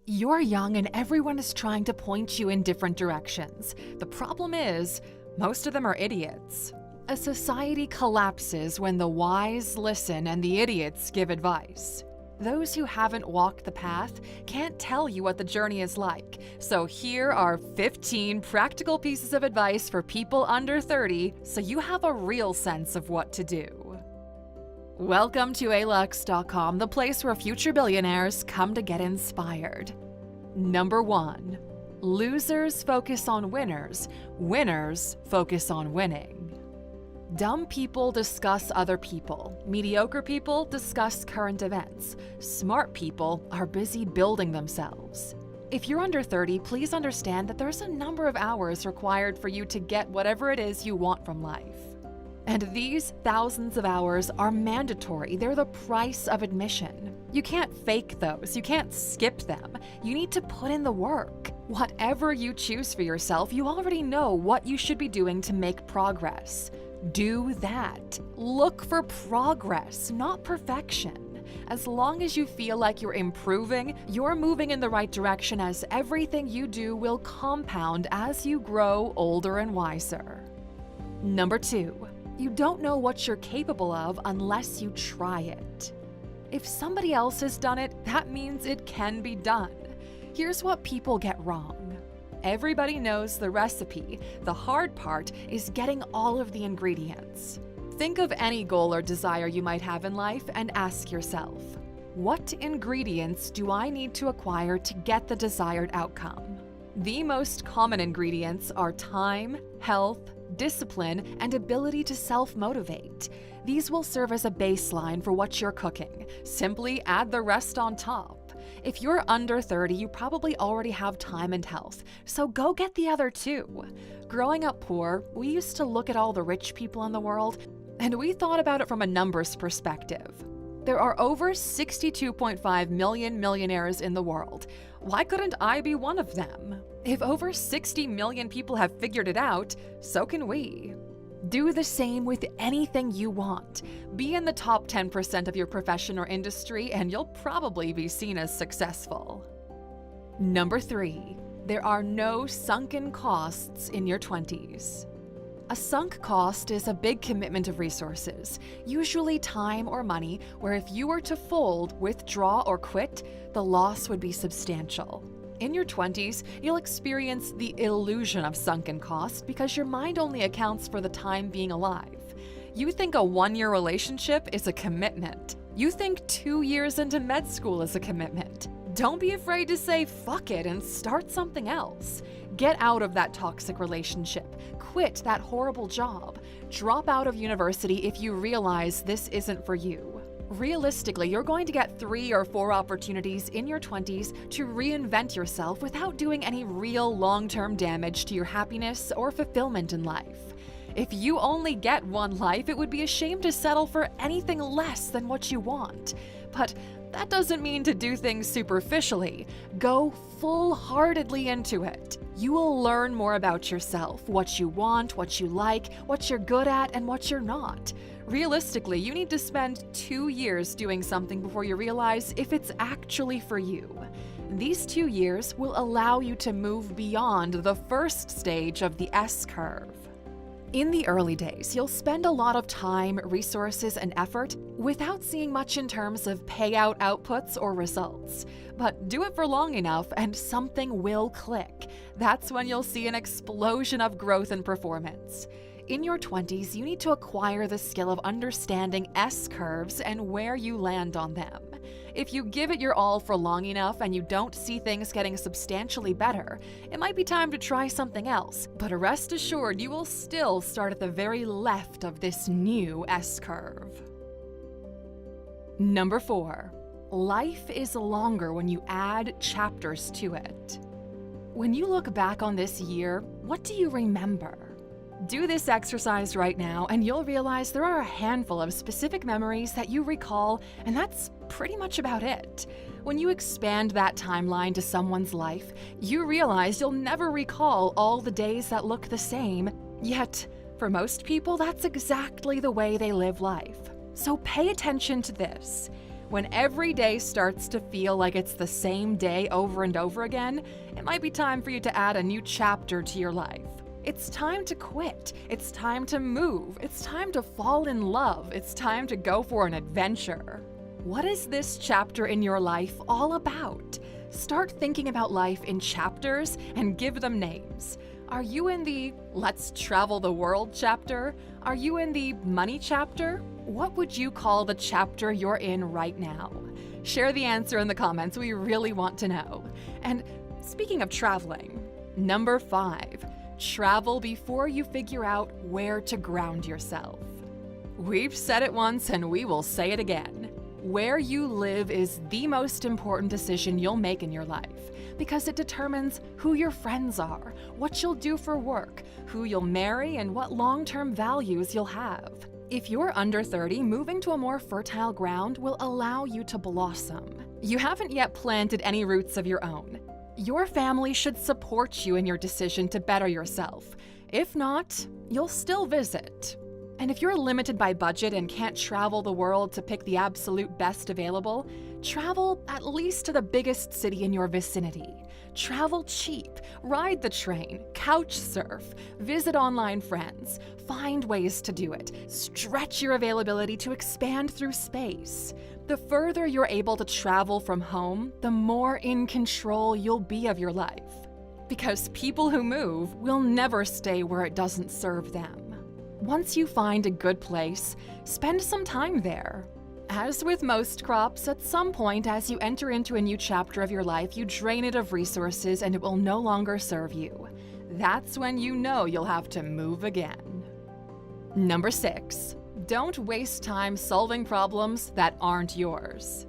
You're young and everyone is trying to point you in different directions. The problem is, most of them are idiots. A society collapses when the wise listen and the idiots give advice. Those who haven't walked the path can't tell you what the journey is like. So here are 15 practical pieces of advice for people under 30 so you have a real sense of what to do. Welcome to alux.com, the place where future billionaires come to get inspired. Number 1. Losers focus on winners. Winners focus on winning. Dumb people discuss other people. Mediocre people discuss current events. Smart people are busy building themselves. If you're under 30, please understand that there's a number of hours required for you to get whatever it is you want from life. And these thousands of hours are mandatory. They're the price of admission. You can't fake those. You can't skip them. You need to put in the work. Whatever you choose for yourself, you already know what you should be doing to make progress. Do that. Look for progress, not perfection. As long as you feel like you're improving, you're moving in the right direction, as everything you do will compound as you grow older and wiser. Number 2. You don't know what you're capable of unless you try it. If somebody else has done it, that means it can be done. Here's what people get wrong. Everybody knows the recipe. The hard part is getting all of the ingredients. Think of any goal or desire you might have in life and ask yourself, what ingredients do I need to acquire to get the desired outcome? The most common ingredients are time, health, discipline, and ability to self-motivate. These will serve as a baseline for what you're cooking. Simply add the rest on top. If you're under 30, you probably already have time and health, so go get the other two. Growing up poor, we used to look at all the rich people in the world, and we thought about it from a numbers perspective. There are over 62.5 million millionaires in the world. Why couldn't I be one of them? If over 60 million people have figured it out, so can we. Do the same with anything you want. Be in the top 10% of your profession or industry, and you'll probably be seen as successful. Number 3. There are no sunken costs in your 20s. A sunk cost is a big commitment of resources, usually time or money, where if you were to fold, withdraw, or quit, the loss would be substantial. In your 20s, you'll experience the illusion of sunken cost because your mind only accounts for the time being alive. You think a 1-year relationship is a commitment. You think 2 years into med school is a commitment. Don't be afraid to say fuck it and start something else. Get out of that toxic relationship. Quit that horrible job. Drop out of university if you realize this isn't for you. Realistically, you're going to get 3 or 4 opportunities in your 20s to reinvent yourself without doing any real long-term damage to your happiness or fulfillment in life. If you only get one life, it would be a shame to settle for anything less than what you want. But that doesn't mean to do things superficially. Go full-heartedly into it. You will learn more about yourself, what you want, what you like, what you're good at, and what you're not. Realistically, you need to spend 2 years doing something before you realize if it's actually for you. These 2 years will allow you to move beyond the first stage of the S-curve. In the early days, you'll spend a lot of time, resources, and effort without seeing much in terms of payout outputs or results. But do it for long enough and something will click. That's when you'll see an explosion of growth and performance. In your 20s, you need to acquire the skill of understanding S-curves and where you land on them. If you give it your all for long enough and you don't see things getting substantially better, it might be time to try something else, but rest assured you will still start at the very left of this new S-curve. Number 4. Life is longer when you add chapters to it. When you look back on this year, what do you remember? Do this exercise right now and you'll realize there are a handful of specific memories that you recall, and that's pretty much about it. When you expand that timeline to someone's life, you realize you'll never recall all the days that look the same, yet for most people that's exactly the way they live life. So pay attention to this. When every day starts to feel like it's the same day over and over again, it might be time for you to add a new chapter to your life. It's time to quit. It's time to move. It's time to fall in love. It's time to go for an adventure. What is this chapter in your life all about? Start thinking about life in chapters and give them names. Are you in the let's travel the world chapter? Are you in the money chapter? What would you call the chapter you're in right now? Share the answer in the comments. We really want to know. And speaking of traveling, number 5, travel before you figure out where to ground yourself. We've said it once and we will say it again. Where you live is the most important decision you'll make in your life because it determines who your friends are, what you'll do for work, who you'll marry, and what long-term values you'll have. If you're under 30, moving to a more fertile ground will allow you to blossom. You haven't yet planted any roots of your own. Your family should support you in your decision to better yourself. If not, you'll still visit. And if you're limited by budget and can't travel the world to pick the absolute best available, travel at least to the biggest city in your vicinity. Travel cheap, ride the train, couch surf, visit online friends, find ways to do it, stretch your availability to expand through space. The further you're able to travel from home, the more in control you'll be of your life. Because people who move will never stay where it doesn't serve them. Once you find a good place, spend some time there. As with most crops, at some point as you enter into a new chapter of your life, you drain it of resources and it will no longer serve you. That's when you know you'll have to move again. Number 6, don't waste time solving problems that aren't yours.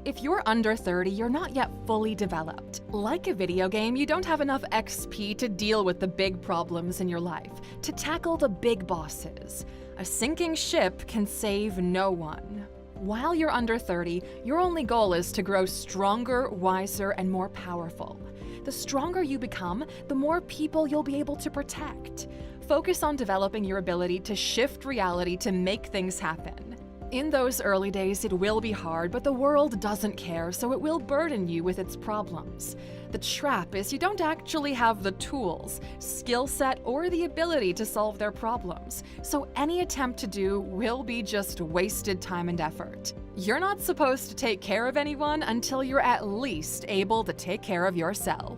If you're under 30, you're not yet fully developed. Like a video game, you don't have enough XP to deal with the big problems in your life, to tackle the big bosses. A sinking ship can save no one. While you're under 30, your only goal is to grow stronger, wiser, and more powerful. The stronger you become, the more people you'll be able to protect. Focus on developing your ability to shift reality to make things happen. In those early days, it will be hard, but the world doesn't care, so it will burden you with its problems. The trap is you don't actually have the tools, skill set, or the ability to solve their problems, so any attempt to do will be just wasted time and effort. You're not supposed to take care of anyone until you're at least able to take care of yourself.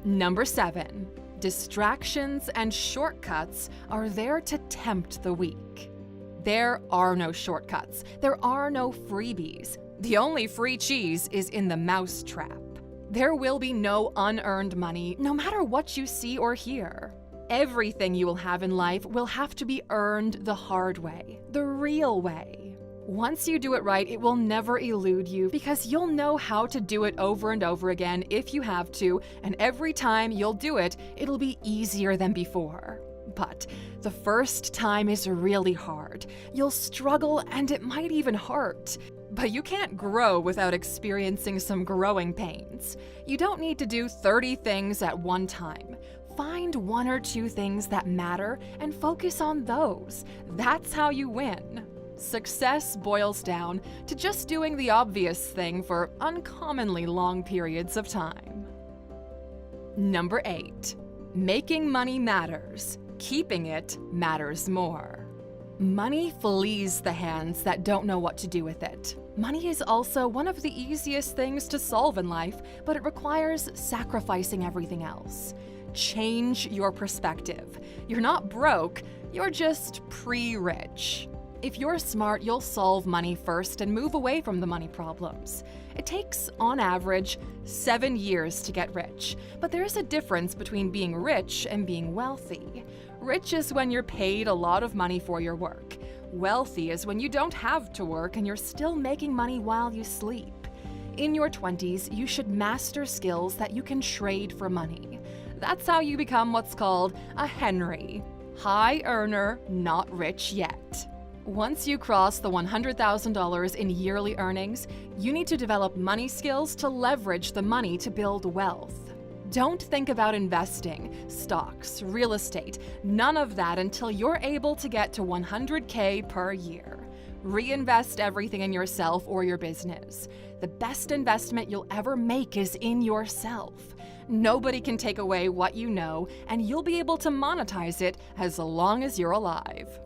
Number 7, distractions and shortcuts are there to tempt the weak. There are no shortcuts. There are no freebies. The only free cheese is in the mousetrap. There will be no unearned money, no matter what you see or hear. Everything you will have in life will have to be earned the hard way, the real way. Once you do it right, it will never elude you because you'll know how to do it over and over again if you have to, and every time you'll do it, it'll be easier than before. But the first time is really hard. You'll struggle and it might even hurt. But you can't grow without experiencing some growing pains. You don't need to do 30 things at one time. Find 1 or 2 things that matter and focus on those. That's how you win. Success boils down to just doing the obvious thing for uncommonly long periods of time. Number 8, making money matters. Keeping it matters more. Money flees the hands that don't know what to do with it. Money is also one of the easiest things to solve in life, but it requires sacrificing everything else. Change your perspective. You're not broke, you're just pre-rich. If you're smart, you'll solve money first and move away from the money problems. It takes, on average, 7 years to get rich, but there's a difference between being rich and being wealthy. Rich is when you're paid a lot of money for your work. Wealthy is when you don't have to work and you're still making money while you sleep. In your 20s, you should master skills that you can trade for money. That's how you become what's called a Henry. High earner, not rich yet. Once you cross the $100,000 in yearly earnings, you need to develop money skills to leverage the money to build wealth. Don't think about investing, stocks, real estate, none of that until you're able to get to $100K per year. Reinvest everything in yourself or your business. The best investment you'll ever make is in yourself. Nobody can take away what you know, and you'll be able to monetize it as long as you're alive.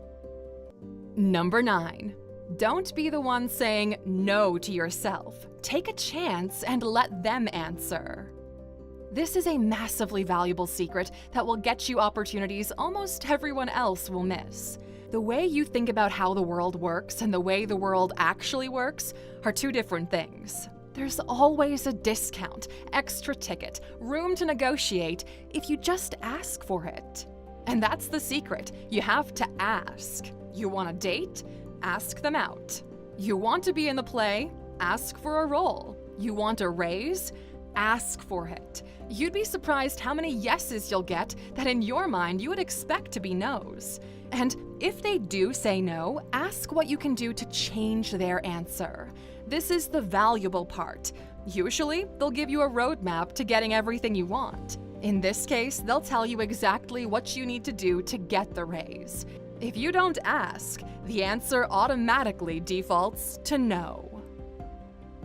Number 9. Don't be the one saying no to yourself. Take a chance and let them answer. This is a massively valuable secret that will get you opportunities almost everyone else will miss. The way you think about how the world works and the way the world actually works are two different things. There's always a discount, extra ticket, room to negotiate if you just ask for it. And that's the secret. You have to ask. You want a date? Ask them out. You want to be in the play? Ask for a role. You want a raise? Ask for it. You'd be surprised how many yeses you'll get that in your mind you would expect to be no's. And if they do say no, ask what you can do to change their answer. This is the valuable part. Usually, they'll give you a roadmap to getting everything you want. In this case, they'll tell you exactly what you need to do to get the raise. If you don't ask, the answer automatically defaults to no.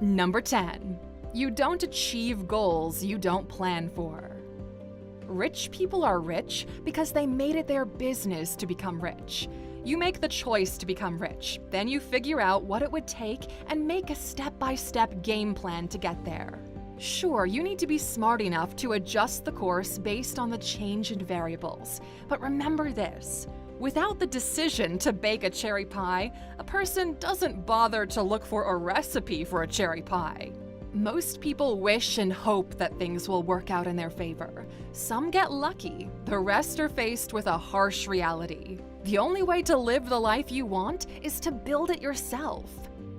Number 10. You don't achieve goals you don't plan for. Rich people are rich because they made it their business to become rich. You make the choice to become rich, then you figure out what it would take and make a step-by-step game plan to get there. Sure, you need to be smart enough to adjust the course based on the change in variables, but remember this. Without the decision to bake a cherry pie, a person doesn't bother to look for a recipe for a cherry pie. Most people wish and hope that things will work out in their favor. Some get lucky, the rest are faced with a harsh reality. The only way to live the life you want is to build it yourself.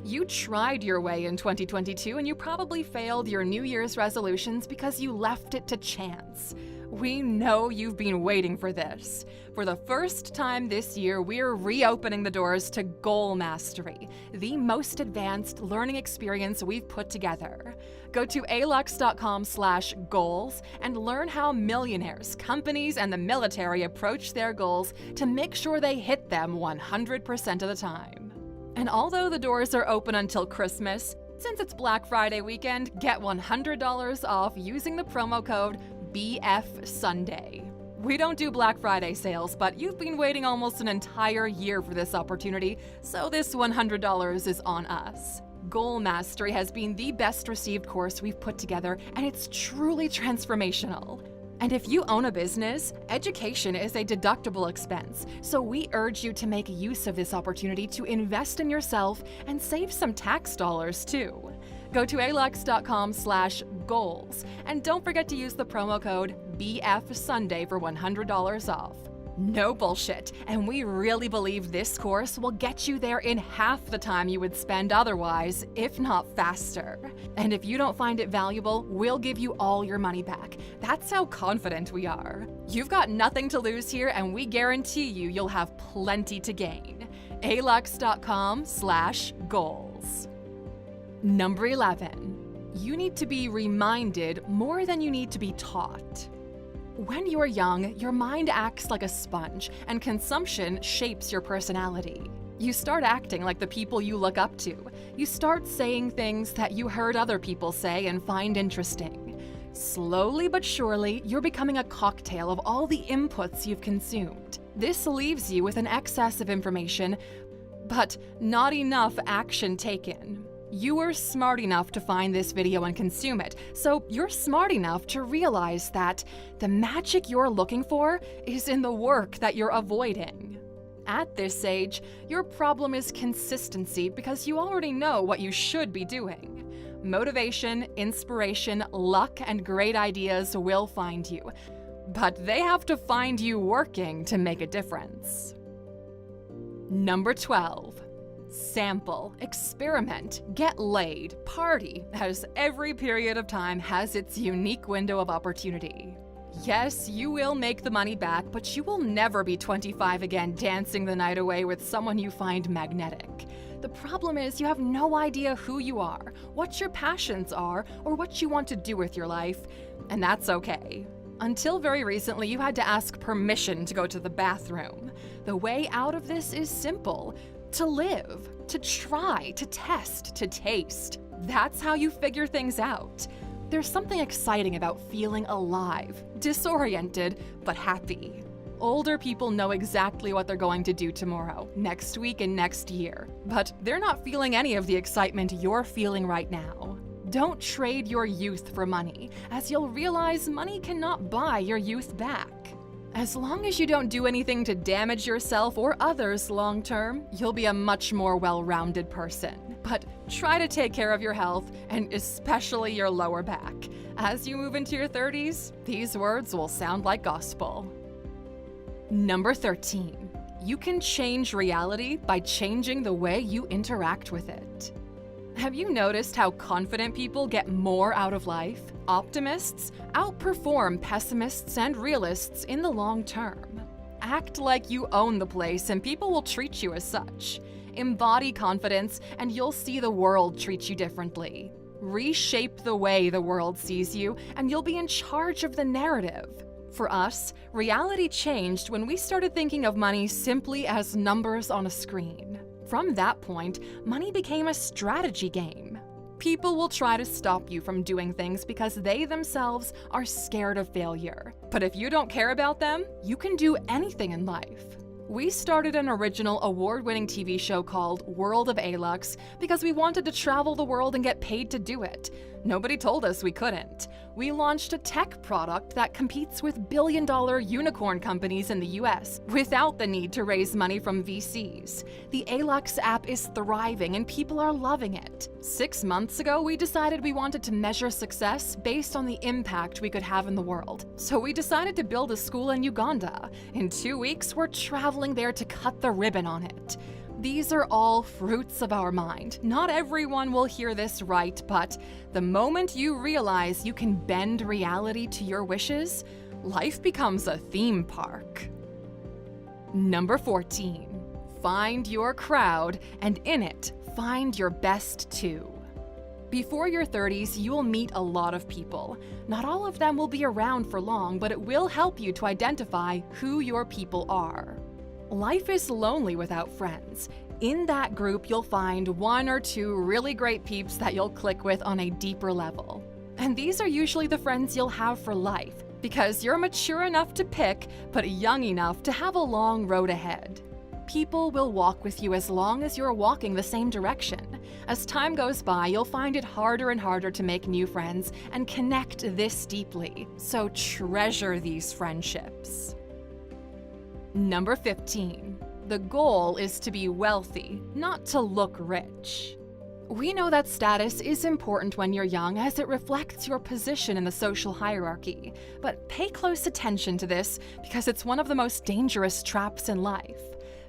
You tried your way in 2022 and you probably failed your New Year's resolutions because you left it to chance. We know you've been waiting for this. For the first time this year, we're reopening the doors to Goal Mastery, the most advanced learning experience we've put together. Go to alux.com/goals and learn how millionaires, companies, and the military approach their goals to make sure they hit them 100% of the time. And although the doors are open until Christmas, since it's Black Friday weekend, get $100 off using the promo code BFSunday. We don't do Black Friday sales, but you've been waiting almost an entire year for this opportunity, so this $100 is on us. Goal Mastery has been the best received course we've put together, and it's truly transformational. And if you own a business, education is a deductible expense, so we urge you to make use of this opportunity to invest in yourself and save some tax dollars too. Go to alux.com/goals and don't forget to use the promo code BFSunday for $100 off. No bullshit, and we really believe this course will get you there in half the time you would spend otherwise, if not faster. And if you don't find it valuable, we'll give you all your money back. That's how confident we are. You've got nothing to lose here, and we guarantee you'll have plenty to gain. alux.com/goals. Number 11. You need to be reminded more than you need to be taught. When you're young, your mind acts like a sponge, and consumption shapes your personality. You start acting like the people you look up to. You start saying things that you heard other people say and find interesting. Slowly but surely, you're becoming a cocktail of all the inputs you've consumed. This leaves you with an excess of information, but not enough action taken. You were smart enough to find this video and consume it, so you're smart enough to realize that the magic you're looking for is in the work that you're avoiding. At this age, your problem is consistency because you already know what you should be doing. Motivation, inspiration, luck, and great ideas will find you, but they have to find you working to make a difference. Number 12. Sample, experiment, get laid, party, as every period of time has its unique window of opportunity. Yes, you will make the money back, but you will never be 25 again dancing the night away with someone you find magnetic. The problem is you have no idea who you are, what your passions are, or what you want to do with your life, and that's okay. Until very recently, you had to ask permission to go to the bathroom. The way out of this is simple. To live. to try, to test, to taste. That's how you figure things out. There's something exciting about feeling alive, disoriented, but happy. Older people know exactly what they're going to do tomorrow, next week, and next year, but they're not feeling any of the excitement you're feeling right now. Don't trade your youth for money, as you'll realize money cannot buy your youth back. As long as you don't do anything to damage yourself or others long term, you'll be a much more well-rounded person. But try to take care of your health, and especially your lower back. As you move into your 30s, these words will sound like gospel. Number 13. You can change reality by changing the way you interact with it. Have you noticed how confident people get more out of life? Optimists outperform pessimists and realists in the long term. Act like you own the place and people will treat you as such. Embody confidence and you'll see the world treat you differently. Reshape the way the world sees you and you'll be in charge of the narrative. For us, reality changed when we started thinking of money simply as numbers on a screen. From that point, money became a strategy game. People will try to stop you from doing things because they themselves are scared of failure. But if you don't care about them, you can do anything in life. We started an original award-winning TV show called World of Alux because we wanted to travel the world and get paid to do it. Nobody told us we couldn't. We launched a tech product that competes with billion-dollar unicorn companies in the US without the need to raise money from VCs. The Alux app is thriving and people are loving it. 6 months ago, we decided we wanted to measure success based on the impact we could have in the world. So we decided to build a school in Uganda. In 2 weeks, we're traveling there to cut the ribbon on it. These are all fruits of our mind. Not everyone will hear this right, but the moment you realize you can bend reality to your wishes, life becomes a theme park. Number 14. Find your crowd, and in it, find your best too. Before your 30s, you will meet a lot of people. Not all of them will be around for long, but it will help you to identify who your people are. Life is lonely without friends. In that group, you'll find 1 or 2 really great peeps that you'll click with on a deeper level. And these are usually the friends you'll have for life, because you're mature enough to pick, but young enough to have a long road ahead. People will walk with you as long as you're walking the same direction. As time goes by, you'll find it harder and harder to make new friends and connect this deeply, so treasure these friendships. Number 15. The goal is to be wealthy, not to look rich. We know that status is important when you're young as it reflects your position in the social hierarchy, but pay close attention to this because it's one of the most dangerous traps in life.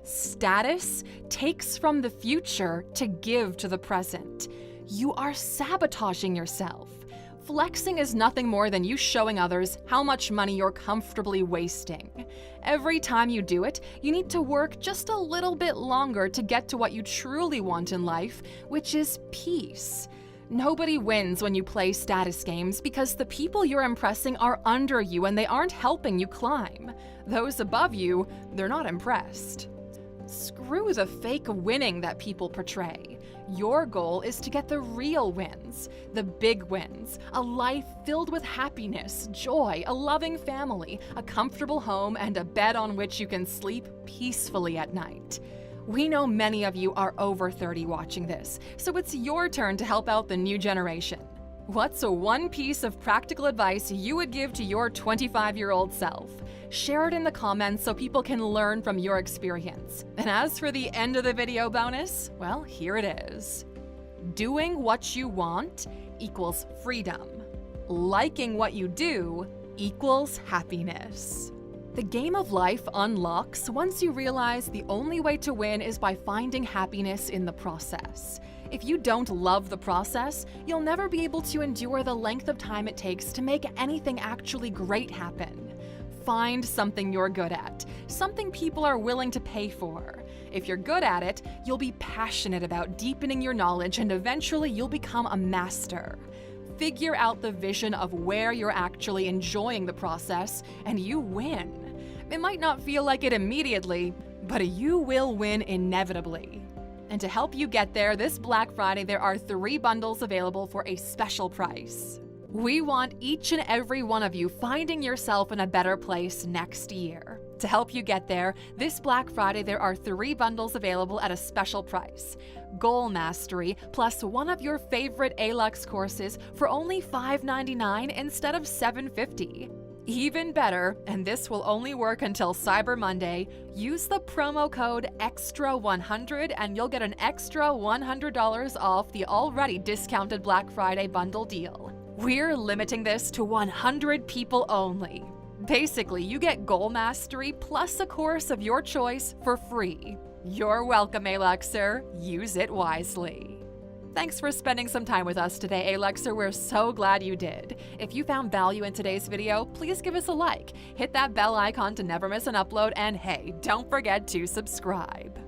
Status takes from the future to give to the present. You are sabotaging yourself. Flexing is nothing more than you showing others how much money you're comfortably wasting. Every time you do it, you need to work just a little bit longer to get to what you truly want in life, which is peace. Nobody wins when you play status games because the people you're impressing are under you and they aren't helping you climb. Those above you, they're not impressed. Screw the fake winning that people portray. Your goal is to get the real wins, the big wins, a life filled with happiness, joy, a loving family, a comfortable home, and a bed on which you can sleep peacefully at night. We know many of you are over 30 watching this, so it's your turn to help out the new generation. What's one piece of practical advice you would give to your 25-year-old self? Share it in the comments so people can learn from your experience. And as for the end of the video bonus, well, here it is. Doing what you want equals freedom. Liking what you do equals happiness. The game of life unlocks once you realize the only way to win is by finding happiness in the process. If you don't love the process, you'll never be able to endure the length of time it takes to make anything actually great happen. Find something you're good at, something people are willing to pay for. If you're good at it, you'll be passionate about deepening your knowledge and eventually you'll become a master. Figure out the vision of where you're actually enjoying the process and you win. It might not feel like it immediately, but you will win inevitably. And to help you get there, this Black Friday there are 3 bundles available for a special price. We want each and every one of you finding yourself in a better place next year. To help you get there, this Black Friday there are 3 bundles available at a special price. Goal Mastery plus one of your favorite ALUX courses for only $5.99 instead of $7.50. Even better, and this will only work until Cyber Monday, use the promo code EXTRA100 and you'll get an extra $100 off the already discounted Black Friday bundle deal. We're limiting this to 100 people only. Basically, you get Goal Mastery plus a course of your choice for free. You're welcome, ALUXer. Use it wisely. Thanks for spending some time with us today, ALUXer. We're so glad you did. If you found value in today's video, please give us a like, hit that bell icon to never miss an upload, and hey, don't forget to subscribe.